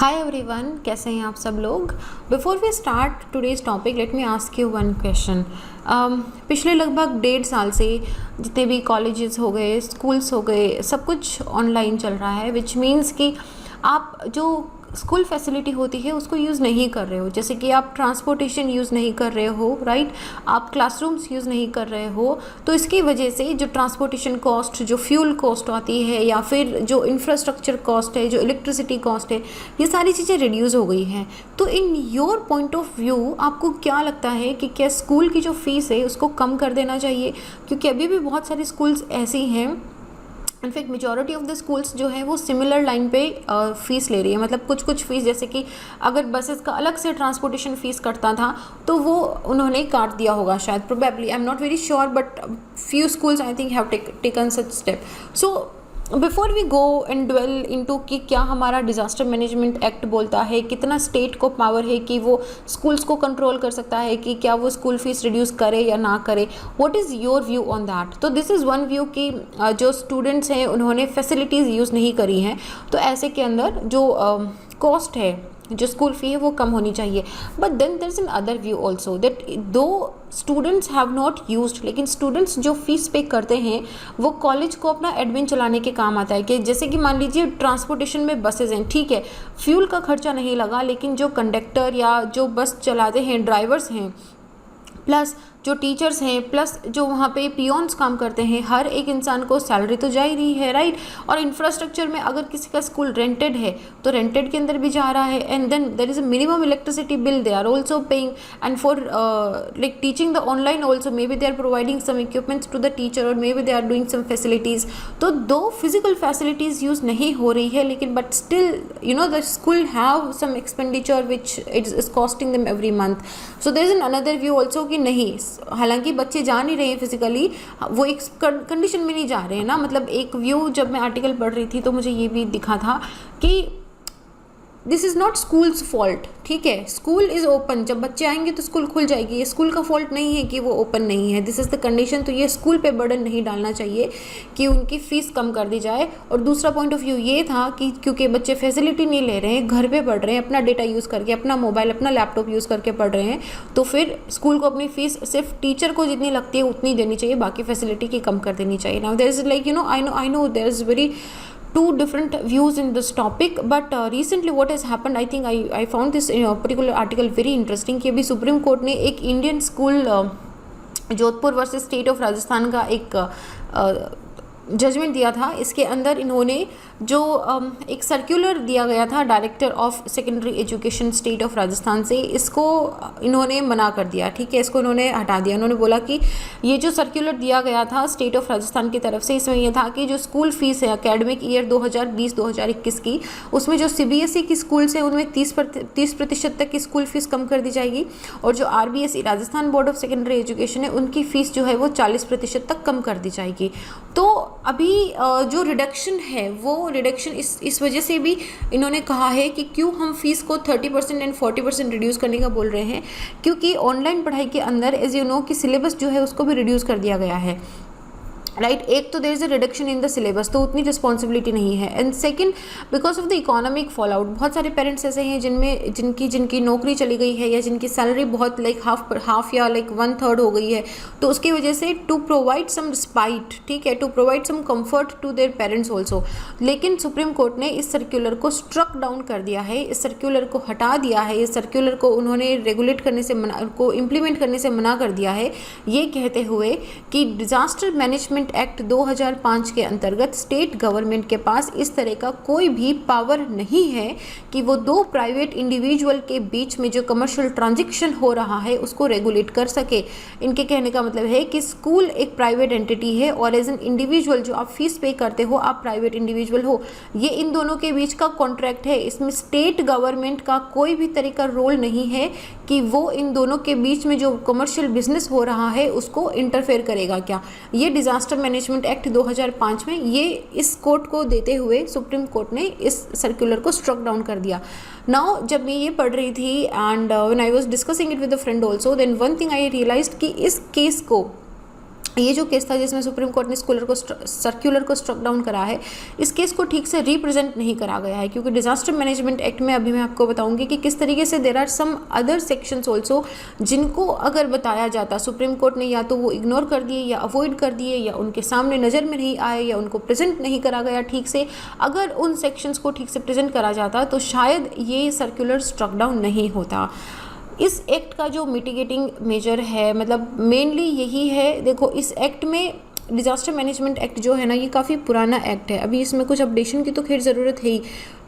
Hi everyone, कैसे हैं आप सब लोग। Before we start today's topic let me ask you one question. पिछले लगभग 1.5 साल से जितने भी कॉलेजेस हो गए, स्कूल्स हो गए, सब कुछ ऑनलाइन चल रहा है, विच मीन्स कि आप जो स्कूल फैसिलिटी होती है उसको यूज़ नहीं कर रहे हो। जैसे कि आप ट्रांसपोर्टेशन यूज़ नहीं कर रहे हो, राइट, आप क्लासरूम्स यूज़ नहीं कर रहे हो। तो इसकी वजह से जो ट्रांसपोर्टेशन कॉस्ट, जो फ्यूल कॉस्ट आती है, या फिर जो इंफ्रास्ट्रक्चर कॉस्ट है, जो इलेक्ट्रिसिटी कॉस्ट है, ये सारी चीज़ें रिड्यूस हो गई हैं। तो in your point of view आपको क्या लगता है कि क्या स्कूल की जो फ़ीस है उसको कम कर देना चाहिए? क्योंकि अभी भी बहुत सारी स्कूल्स ऐसी हैं, in fact majority of the schools जो है वो सिमिलर लाइन पे फ़ीस ले रही है। मतलब कुछ कुछ फ़ीस, जैसे कि अगर बसेस का अलग से ट्रांसपोर्टेशन फ़ीस कटता था तो वो उन्होंने काट दिया होगा शायद, probably, I am not very sure, but few schools I think have taken such step. So before we go and dwell into कि क्या हमारा डिज़ास्टर मैनेजमेंट एक्ट बोलता है, कितना स्टेट को पावर है कि वो स्कूल्स को कंट्रोल कर सकता है कि क्या वो स्कूल फीस रिड्यूस करे या ना करे, what is your view on that. तो दिस इज़ वन व्यू कि जो स्टूडेंट्स हैं उन्होंने फैसिलिटीज़ यूज़ नहीं करी हैं, तो ऐसे के अंदर जो कॉस्ट है, जो स्कूल फ़ी है वो कम होनी चाहिए। But then there is an other view also that though students have not used, लेकिन स्टूडेंट्स जो फीस पे करते हैं वो कॉलेज को अपना एडमिन चलाने के काम आता है। कि जैसे कि मान लीजिए ट्रांसपोर्टेशन में बसेज हैं, ठीक है, फ्यूल का खर्चा नहीं लगा, लेकिन जो कंडक्टर या जो बस चलाते हैं, ड्राइवर्स हैं, प्लस जो टीचर्स हैं, प्लस जो वहाँ पे पियोन्स काम करते हैं, हर एक इंसान को सैलरी तो जा ही रही है, राइट। और इंफ्रास्ट्रक्चर में अगर किसी का स्कूल रेंटेड है तो रेंटेड के अंदर भी जा रहा है, and then there is a minimum electricity bill they are also paying, and for like teaching the online also maybe they are providing some equipments to the teacher, और maybe they are doing some facilities. तो दो physical facilities use नहीं हो रही है, लेकिन but still you know the school have some expenditure which is costing them every month. So there is an another view also कि नहीं, हालांकि बच्चे जा नहीं रहे हैं फिजिकली, वो एक कंडीशन में नहीं जा रहे हैं ना। मतलब एक व्यू, जब मैं आर्टिकल पढ़ रही थी तो मुझे ये भी दिखा था कि this is not schools fault, ठीक है, स्कूल इज़ ओपन, जब बच्चे आएंगे तो स्कूल खुल जाएगी, ये स्कूल का फॉल्ट नहीं है कि वो ओपन नहीं है, दिस इज़ द कंडीशन। तो ये स्कूल पे बर्डन नहीं डालना चाहिए कि उनकी फ़ीस कम कर दी जाए। और दूसरा पॉइंट ऑफ व्यू ये था कि क्योंकि बच्चे फैसिलिटी नहीं ले रहे हैं, घर पे पढ़ रहे हैं, अपना डेटा यूज़ करके, अपना मोबाइल, अपना लैपटॉप यूज़ करके पढ़ रहे हैं, तो फिर स्कूल को अपनी फ़ीस सिर्फ टीचर को जितनी लगती है उतनी देनी चाहिए, बाकी फैसिलिटी की कम कर देनी चाहिए। Now there is like I know there is very two different views in this topic, but recently what has happened, I think I found this particular article very interesting कि अभी सुप्रीम कोर्ट ने एक Indian school Jodhpur versus state of Rajasthan का एक judgement दिया था। इसके अंदर इन्होंने जो एक सर्कुलर दिया गया था director of secondary education state of Rajasthan से, इसको इन्होंने मना कर दिया, ठीक है, इसको इन्होंने हटा दिया। इन्होंने बोला कि ये जो सर्कुलर दिया गया था स्टेट ऑफ राजस्थान की तरफ से, इसमें यह था कि जो स्कूल फीस है एकेडमिक ईयर 2020-2021 की, उसमें जो CBSE की स्कूल्स हैं उनमें 30% तक की स्कूल फीस कम कर दी जाएगी, और जो RBSE Rajasthan board of secondary education है उनकी फ़ीस जो है वो 40% तक कम कर दी जाएगी। तो अभी जो रिडक्शन है वो रिडक्शन इस वजह से भी इन्होंने कहा है कि क्यों हम फीस को 30% एंड 40% रिड्यूस करने का बोल रहे हैं, क्योंकि ऑनलाइन पढ़ाई के अंदर एज यू नो कि सिलेबस जो है उसको भी रिड्यूस कर दिया गया है, राइट। एक तो there is a reduction in the syllabus, तो उतनी रिस्पॉन्सिबिलिटी नहीं है, and second because of the economic fall out, बहुत सारे पेरेंट्स ऐसे हैं जिनकी नौकरी चली गई है, या जिनकी सैलरी बहुत लाइक हाफ या लाइक 1/3 हो गई है, तो उसकी वजह से टू प्रोवाइड सम रिस्पाइट, ठीक है, to provide some comfort to their parents also. लेकिन सुप्रीम कोर्ट ने इस सर्कुलर को स्ट्रक डाउन कर दिया है, इस सर्कुलर को हटा दिया है, इस सर्कुलर को उन्होंने रेगुलेट करने से को इम्प्लीमेंट करने से मना कर दिया है, ये कहते हुए कि डिजास्टर मैनेजमेंट एक्ट 2005 के अंतर्गत स्टेट गवर्नमेंट के पास इस तरह का कोई भी पावर नहीं है कि वो दो प्राइवेट इंडिविजुअल के बीच में जो कमर्शियल ट्रांजैक्शन हो रहा है उसको रेगुलेट कर सके। इनके कहने का मतलब है कि स्कूल एक प्राइवेट एंटिटी है, और एज एन इंडिविजुअल जो आप फीस पे करते हो, आप प्राइवेट इंडिविजुअल हो, ये इन दोनों के बीच का कॉन्ट्रैक्ट है। इसमें स्टेट गवर्नमेंट का कोई भी तरीका रोल नहीं है कि वो इन दोनों के बीच में जो कमर्शियल बिजनेस हो रहा है उसको इंटरफेयर करेगा क्या। ये डिजास्टर मैनेजमेंट एक्ट 2005 में ये इस कोर्ट को देते हुए सुप्रीम कोर्ट ने इस सर्कुलर को स्ट्रक डाउन कर दिया। नाउ जब मैं ये पढ़ रही थी and when I was discussing it with a friend also, then one thing I realised कि इस केस को ये जो केस था जिसमें सुप्रीम कोर्ट ने सर्क्यूलर को स्ट्रक डाउन करा है, इस केस को ठीक से रिप्रेजेंट नहीं करा गया है, क्योंकि डिजास्टर मैनेजमेंट एक्ट में अभी मैं आपको बताऊंगी कि किस तरीके से there are some other sections also जिनको अगर बताया जाता, सुप्रीम कोर्ट ने या तो वो इग्नोर कर दिए या अवॉइड कर दिए या उनके सामने नज़र में नहीं आए या उनको प्रेजेंट नहीं करा गया ठीक से। अगर उन सेक्शंस को ठीक से प्रेजेंट करा जाता तो शायद ये सर्क्यूलर स्ट्रक डाउन नहीं होता। इस एक्ट का जो मिटिगेटिंग मेजर है, मतलब मेनली यही है, देखो इस एक्ट में डिज़ास्टर मैनेजमेंट एक्ट जो है ना, ये काफ़ी पुराना एक्ट है, अभी इसमें कुछ अपडेशन की तो खैर ज़रूरत है ही,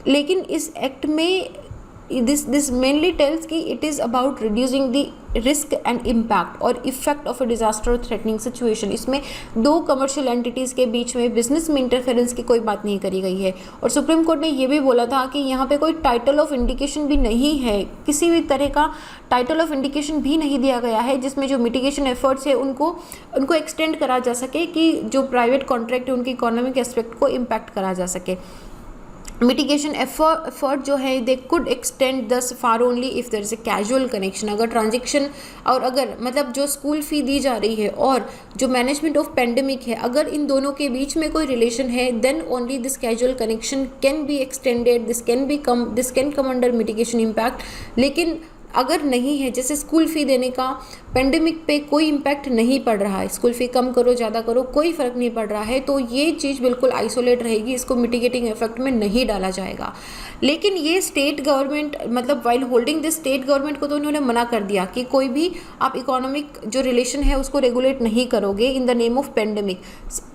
लेकिन इस एक्ट में this mainly tells कि it is about reducing the risk and impact और effect of a disaster threatening situation. इसमें दो कमर्शियल एंटिटीज़ के बीच में बिजनेस में इंटरफेरेंस की कोई बात नहीं करी गई है। और सुप्रीम कोर्ट ने ये भी बोला था कि यहाँ पे कोई टाइटल ऑफ इंडिकेशन भी नहीं है, किसी भी तरह का टाइटल ऑफ इंडिकेशन भी नहीं दिया गया है जिसमें जो मिटिगेशन एफर्ट्स है उनको एक्सटेंड करा जा सके कि जो प्राइवेट कॉन्ट्रैक्ट है उनकी इकोनॉमिक एस्पेक्ट को इम्पैक्ट करा जा सके। मिटिगेशन एफर्ट जो है दे could extend this far only if there is a casual connection. अगर ट्रांजेक्शन और अगर मतलब जो स्कूल फ़ी दी जा रही है और जो मैनेजमेंट ऑफ पेंडेमिक है, अगर इन दोनों के बीच में कोई रिलेशन है, then only this casual connection can be extended, this can come under mitigation impact. लेकिन अगर नहीं है, जैसे स्कूल फ़ी देने का पेंडेमिक पे कोई इम्पैक्ट नहीं पड़ रहा है, स्कूल फ़ी कम करो ज़्यादा करो कोई फ़र्क नहीं पड़ रहा है, तो ये चीज़ बिल्कुल आइसोलेट रहेगी, इसको मिटिगेटिंग इफेक्ट में नहीं डाला जाएगा। लेकिन ये स्टेट गवर्नमेंट, मतलब while holding this state government को तो उन्होंने मना कर दिया कि कोई भी आप इकोनॉमिक जो रिलेशन है उसको रेगुलेट नहीं करोगे in the name of pandemic.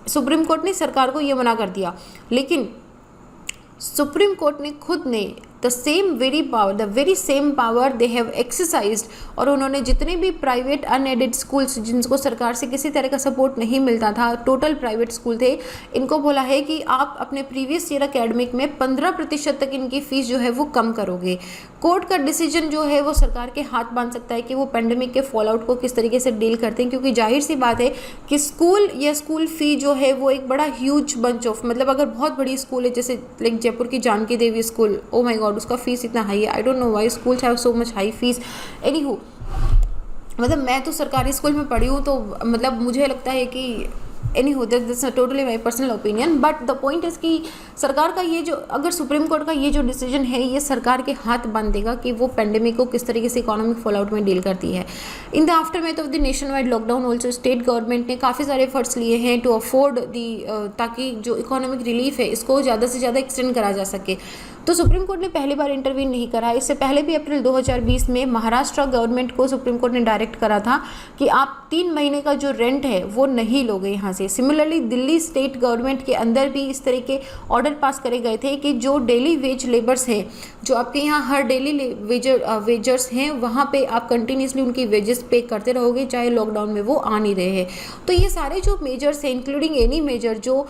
Supreme court ने सरकार को ये मना कर दिया, लेकिन सुप्रीम कोर्ट ने खुद ने the very same power they have exercised, और उन्होंने जितने भी प्राइवेट अनएडेड स्कूल्स जिनको सरकार से किसी तरह का सपोर्ट नहीं मिलता था, टोटल प्राइवेट स्कूल थे, इनको बोला है कि आप अपने प्रीवियस ईयर अकेडमिक में 15% तक इनकी फ़ीस जो है वो कम करोगे। कोर्ट का डिसीजन जो है वो सरकार के हाथ बांध सकता है कि वो पेंडेमिक के फॉल आउट को किस तरीके से डील करते हैं, क्योंकि जाहिर सी बात है कि स्कूल या स्कूल फ़ी जो है वो एक बड़ा ह्यूज बंच ऑफ, मतलब अगर बहुत बड़ी स्कूल है जैसे लाइक जयपुर की Janki Devi school, oh my god उसका फीस इतना हाई है, I don't know why schools have so much high fees. Anyhow, मतलब मैं तो सरकारी स्कूल में पढ़ी हूँ, तो मतलब मुझे लगता है कि anyhow this totally my personal opinion, but the point is कि सरकार का ये जो, अगर सुप्रीम कोर्ट का ये जो डिसीजन है ये सरकार के हाथ बांध देगा कि वो पेंडेमिक को किस तरीके से इकोनॉमिक फॉल आउट में डील करती है। In the aftermath of the nationwide lockdown also state government ने काफ़ी सारे एफर्ट्स लिए हैं टू अफोर्ड दी, ताकि जो इकोनॉमिक रिलीफ है इसको ज़्यादा से ज़्यादा एक्सटेंड करा जा सके। तो सुप्रीम कोर्ट ने पहली बार इंटरवीन नहीं करा। इससे पहले भी अप्रैल 2020 में महाराष्ट्र गवर्नमेंट को सुप्रीम कोर्ट ने डायरेक्ट करा था कि आप 3 महीने का जो रेंट है वो नहीं लोगे यहाँ से। सिमिलरली दिल्ली स्टेट गवर्नमेंट के अंदर भी इस तरह के ऑर्डर पास करे गए थे कि जो डेली वेज लेबर्स हैं, जो आपके यहाँ हर डेली वेजर्स हैं, वहाँ पे आप कंटिन्यूसली उनकी वेजेस पे करते रहोगे चाहे लॉकडाउन में वो आ नहीं रहे हैं। तो ये सारे जो मेजर्स हैं, इंक्लूडिंग एनी मेजर जो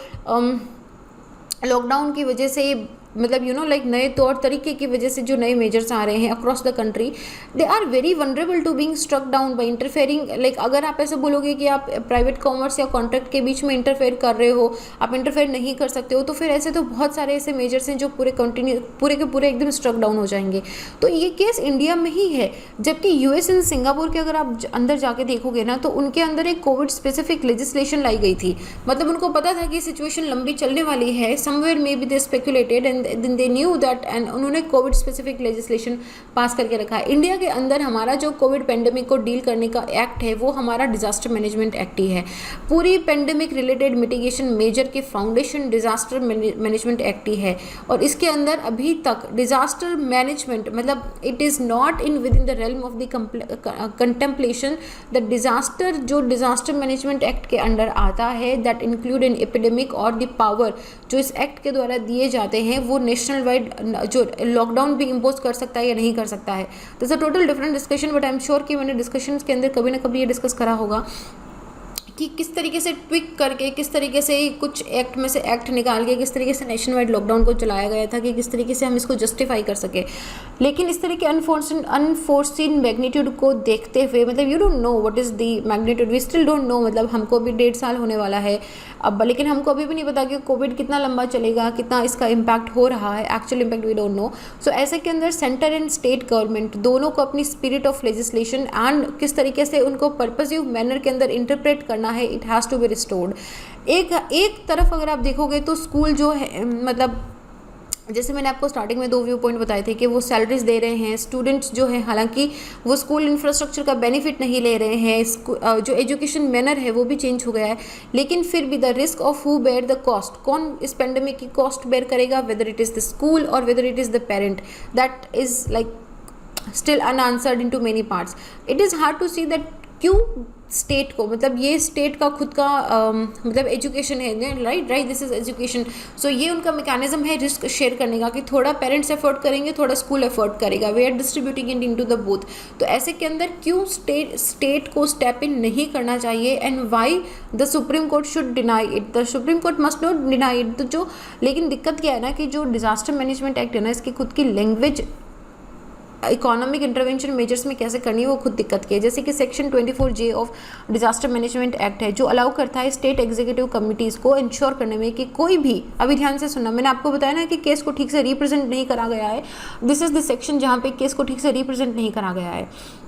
लॉकडाउन की वजह से, मतलब यू नो लाइक नए तौर तरीके की वजह से जो नए मेजर्स आ रहे हैं across the country, they are very vulnerable to being struck down by interfering. Like अगर आप ऐसे बोलोगे कि आप प्राइवेट कॉमर्स या कॉन्ट्रैक्ट के बीच में इंटरफेयर कर रहे हो, आप इंटरफेयर नहीं कर सकते हो, तो फिर ऐसे तो बहुत सारे ऐसे मेजर्स हैं जो पूरे के पूरे एकदम स्ट्रक डाउन हो जाएंगे। तो ये केस इंडिया में ही है, जबकि यूएस एंड सिंगापुर के अगर आप अंदर जाके देखोगे ना तो उनके अंदर एक कोविड स्पेसिफिक लेजिस्लेशन लाई गई थी। मतलब उनको पता था कि सिचुएशन लंबी चलने वाली है, somewhere may be they speculated and then they knew that, and उन्होंने कोविड स्पेसिफिक लेजिस्लेशन पास करके रखा है। इंडिया के अंदर हमारा जो कोविड पेंडेमिक को डील करने का एक्ट है वो हमारा डिजास्टर मैनेजमेंट एक्ट ही है। पूरी पेंडेमिक रिलेटेड मिटिगेशन मेजर के फाउंडेशन डिजास्टर मैनेजमेंट एक्ट ही है, और इसके अंदर अभी तक डिजास्टर मैनेजमेंट, मतलब it is not in with in the realm of the contemplation. The disaster जो डिजास्टर मैनेजमेंट एक्ट के अंडर आता है दैट इंक्लूड इन एपिडेमिक, और द पावर जो इस एक्ट के द्वारा दिए जाते हैं वो नेशनल वाइड जो लॉकडाउन भी इम्पोज कर सकता है या नहीं कर सकता है। तो it's a total different discussion, but I am sure कि मैंने डिस्कशंस के अंदर कभी ना कभी ये डिस्कस करा होगा कि किस तरीके से ट्विक करके, किस तरीके से कुछ एक्ट में से एक्ट निकाल के किस तरीके से नेशन वाइड लॉकडाउन को चलाया गया था कि किस तरीके से हम इसको जस्टिफाई कर सके। लेकिन इस तरह के अनफोर्सिन मैग्नीट्यूड को देखते हुए, मतलब you don't know what is the magnitude, we still don't know, मतलब हमको भी 1.5 साल होने वाला है अब लेकिन हमको अभी भी नहीं पता कि कोविड कितना लंबा चलेगा, कितना इसका इम्पैक्ट हो रहा है, actual impact we don't know. So ऐसे के अंदर सेंटर एंड स्टेट गवर्नमेंट दोनों को अपनी स्पिरिट ऑफ लेजिस्लेशन एंड किस तरीके से उनको पर्पसिव मैनर के अंदर इंटरप्रेट करना है, it has to be restored. एक तरफ अगर आप देखोगे तो स्कूल जो है, मतलब जैसे मैंने आपको स्टार्टिंग में 2 व्यू पॉइंट बताए थे कि वो सैलरीज दे रहे हैं, स्टूडेंट्स जो हैं हालांकि वो स्कूल इंफ्रास्ट्रक्चर का बेनिफिट नहीं ले रहे हैं, जो एजुकेशन मैनर है वो भी चेंज हो गया है, लेकिन फिर भी the risk of who bear the cost, कौन इस पेंडेमिक की कॉस्ट बेयर करेगा, whether it is the school और whether it is the parent, that is like still unanswered in too many parts. It is hard to see that क्यों state को, मतलब ये state का खुद का मतलब एजुकेशन है, राइट, दिस इज एजुकेशन। सो ये उनका मैकेनिज्म है रिस्क शेयर करने का कि थोड़ा पेरेंट्स एफर्ट करेंगे, थोड़ा स्कूल एफर्ट करेगा, we are distributing it into the both. तो ऐसे के अंदर क्यों स्टेट को स्टेप इन नहीं करना चाहिए, and why the supreme court should deny it, the supreme court must not deny it. तो जो लेकिन दिक्कत क्या है ना कि जो डिजास्टर मैनेजमेंट एक्ट है ना, इसकी खुद की लैंग्वेज इकोनॉमिक इंटरवेंशन मेजर्स में कैसे करनी है वो खुद दिक्कत की है। जैसे कि section 24J of disaster management act है जो अलाउ करता है स्टेट एग्जीक्यूटिव कमिटीज़ को इंश्योर करने में कि कोई भी, अभी ध्यान से सुनना, मैंने आपको बताया ना कि केस को ठीक से रिप्रेजेंट नहीं करा गया है, दिस इज द सेक्शन जहाँ पे केस को ठीक से रिप्रेजेंट नहीं करा गया है।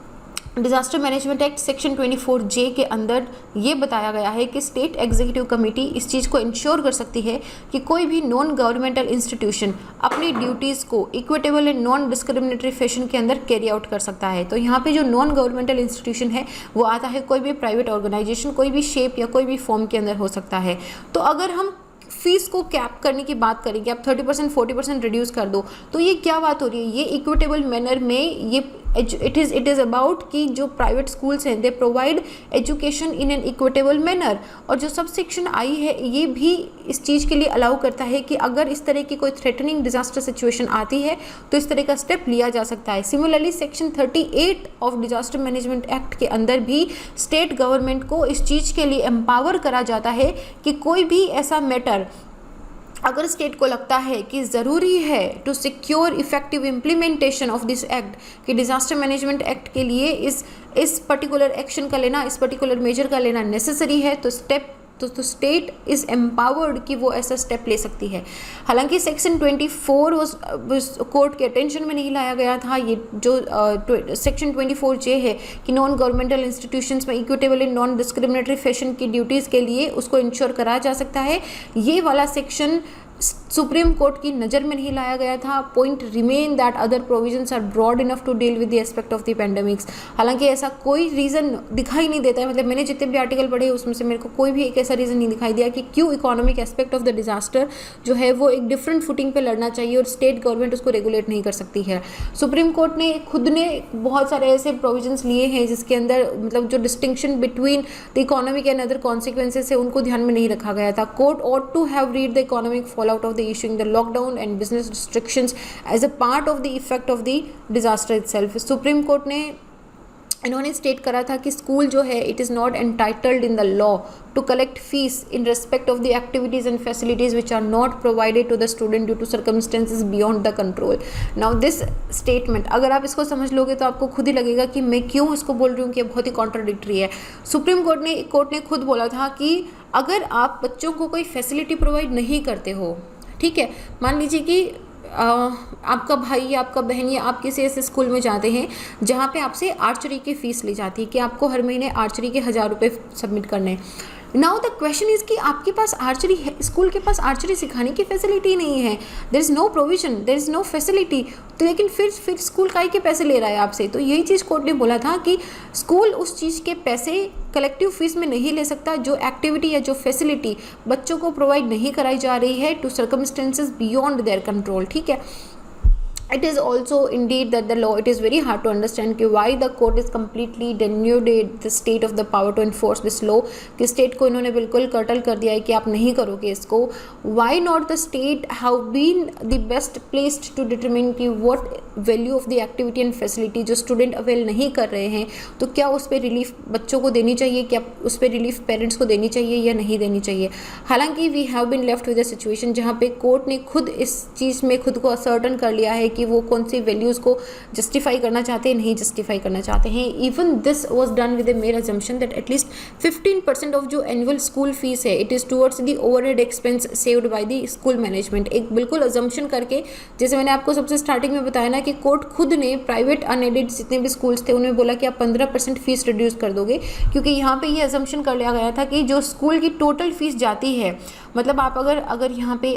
Disaster management act section 24J के अंदर ये बताया गया है कि स्टेट एग्जीक्यूटिव कमेटी इस चीज़ को इंश्योर कर सकती है कि कोई भी नॉन गवर्नमेंटल इंस्टीट्यूशन अपनी ड्यूटीज़ को equitable and non discriminatory fashion के अंदर कैरी आउट कर सकता है। तो यहाँ पे जो नॉन गवर्नमेंटल इंस्टीट्यूशन है वो आता है कोई भी प्राइवेट ऑर्गेनाइजेशन, कोई भी शेप या कोई भी फॉर्म के अंदर हो सकता है। तो अगर हम फीस को कैप करने की बात करेंगे, आप 30% 40% रिड्यूस कर दो, तो ये क्या बात हो रही है, ये इक्विटेबल मैनर में ये इट इज़ अबाउट कि जो प्राइवेट स्कूल्स हैं they provide education in an equitable manner. और जो सब सेक्शन आई है ये भी इस चीज़ के लिए अलाउ करता है कि अगर इस तरह की कोई थ्रेटनिंग डिजास्टर सिचुएशन आती है तो इस तरह का स्टेप लिया जा सकता है। Similarly section 38 of disaster management act के अंदर भी स्टेट गवर्नमेंट को इस चीज़ के लिए एम्पावर करा जाता है कि कोई भी ऐसा मैटर अगर स्टेट को लगता है कि ज़रूरी है to secure effective implementation of this act, कि डिज़ास्टर मैनेजमेंट एक्ट के लिए इस पर्टिकुलर एक्शन का लेना, इस पर्टिकुलर मेजर का लेना नेसेसरी है, तो स्टेट इज़ एम्पावर्ड कि वो ऐसा स्टेप ले सकती है। हालांकि सेक्शन 24 कोर्ट के अटेंशन में नहीं लाया गया था। ये जो सेक्शन 24J है कि नॉन गवर्नमेंटल इंस्टीट्यूशंस में equitable in non discriminatory fashion की ड्यूटीज़ के लिए उसको इंश्योर कराया जा सकता है, ये वाला सेक्शन सुप्रीम कोर्ट की नज़र में नहीं लाया गया था। Point remain that other provisions are broad enough to deal with the aspect of the pandemics. हालांकि ऐसा कोई रीज़न दिखाई नहीं देता है, मतलब मैंने जितने भी आर्टिकल पढ़े उसमें से मेरे को कोई भी एक ऐसा रीज़न नहीं दिखाई दिया कि क्यों economic aspect of the disaster जो है वो एक डिफरेंट फुटिंग पे लड़ना चाहिए और स्टेट गवर्नमेंट उसको रेगुलेट नहीं कर सकती है। सुप्रीम कोर्ट ने खुद ने बहुत सारे ऐसे प्रोविजंस लिए हैं जिसके अंदर मतलब जो distinction between the economic and other consequences है उनको ध्यान में नहीं रखा गया था। Court ought to have read the economic fallout of the issuing the lockdown and business restrictions as a part of the effect of the disaster itself. Supreme court ने इन्होंने स्टेट करा था कि स्कूल जो है it is not entitled in the law to collect fees in respect of the activities and facilities which are not provided to the student due to circumstances beyond the control. Now this statement अगर आप इसको समझ लोगे तो आपको खुद ही लगेगा कि मैं क्यों इसको बोल रही हूँ कि बहुत ही कॉन्ट्राडिक्टरी है। सुप्रीम कोर्ट ने खुद बोला था कि अगर आप बच्चों को कोई फैसिलिटी प्रोवाइड नहीं करते हो, ठीक है, मान लीजिए कि आपका भाई या आपका बहन या आप किसी ऐसे स्कूल में जाते हैं जहाँ पे आपसे आर्चरी की फ़ीस ली जाती है कि आपको हर महीने आर्चरी के 1000 रुपये सबमिट करने हैं। नाउ द क्वेश्चन इज़ कि आपके पास आर्चरी है, स्कूल के पास आर्चरी सिखाने की फैसिलिटी नहीं है, there is no provision, there is no facility, तो लेकिन फिर स्कूल काहे के पैसे ले रहा है आपसे। तो यही चीज़ कोर्ट ने बोला था कि स्कूल उस चीज़ के पैसे कलेक्टिव फीस में नहीं ले सकता जो एक्टिविटी या जो फैसिलिटी बच्चों को प्रोवाइड नहीं कराई जा रही है to circumstances beyond their control, ठीक है। It is also indeed that the law, it is very hard to understand कि why the court is completely denuded the state of the power to enforce this law, कि state को इन्होंने बिल्कुल curtail कर दिया है कि आप नहीं करोगे इसको। Why not the state have been the best placed to determine कि what value of the activity and facility जो student avail नहीं कर रहे हैं, तो क्या उस पर रिलीफ बच्चों को देनी चाहिए, क्या उस पर रिलीफ पेरेंट्स को देनी चाहिए या नहीं देनी चाहिए। हालांकि we have been left with a situation जहाँ पे कोर्ट ने खुद इस चीज़ में खुद को असर्टन कर लिया है कि कि वो कौन सी वैल्यूज़ को जस्टिफाई करना चाहते हैं, नहीं जस्टिफाई करना चाहते हैं। Even this was done with A mayor assumption that at least 15% of जो एनुअल स्कूल फीस है it is towards the overhead expense saved by the school management. एक बिल्कुल अजम्पशन करके, जैसे मैंने आपको सबसे स्टार्टिंग में बताया ना कि कोर्ट खुद ने प्राइवेट अनएडेड जितने भी स्कूल्स थे उन्हें बोला कि आप 15% फीस रिड्यूस कर दोगे, क्योंकि यहाँ पे ये अजम्पशन कर लिया गया था कि जो स्कूल की टोटल फीस जाती है, मतलब आप अगर यहाँ पे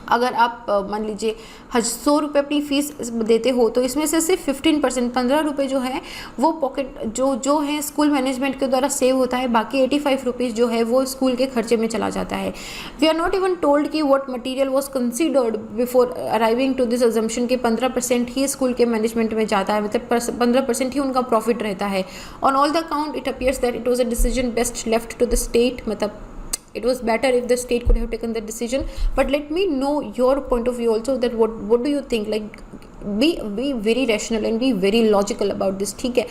अगर आप मान लीजिए 100 रुपये अपनी फ़ीस देते हो तो इसमें से सिर्फ 15% 15 रुपये जो है वो पॉकेट जो है स्कूल मैनेजमेंट के द्वारा सेव होता है, बाकी 85 रुपीज़ जो है वो स्कूल के खर्चे में चला जाता है। We are not even told कि what material was considered before arriving to this assumption कि 15% ही स्कूल के मैनेजमेंट में जाता है, मतलब 15% ही उनका प्रॉफिट रहता है। On all the account it appears that it was a decision best left to the state, मतलब it was better if the state could have taken that decision. But let me know your point of view also, that what do you think, like be very rational and be very logical about this, ठीक है।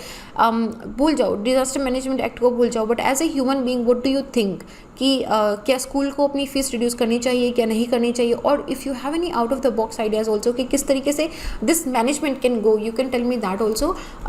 भूल जाओ disaster management act को, भूल जाओ, but as a human being what do you think कि क्या school को अपनी फीस रिड्यूस करनी चाहिए, क्या नहीं करनी चाहिए, और if you have any out of the box ideas also कि किस तरीके से this management can go, you can tell me that also.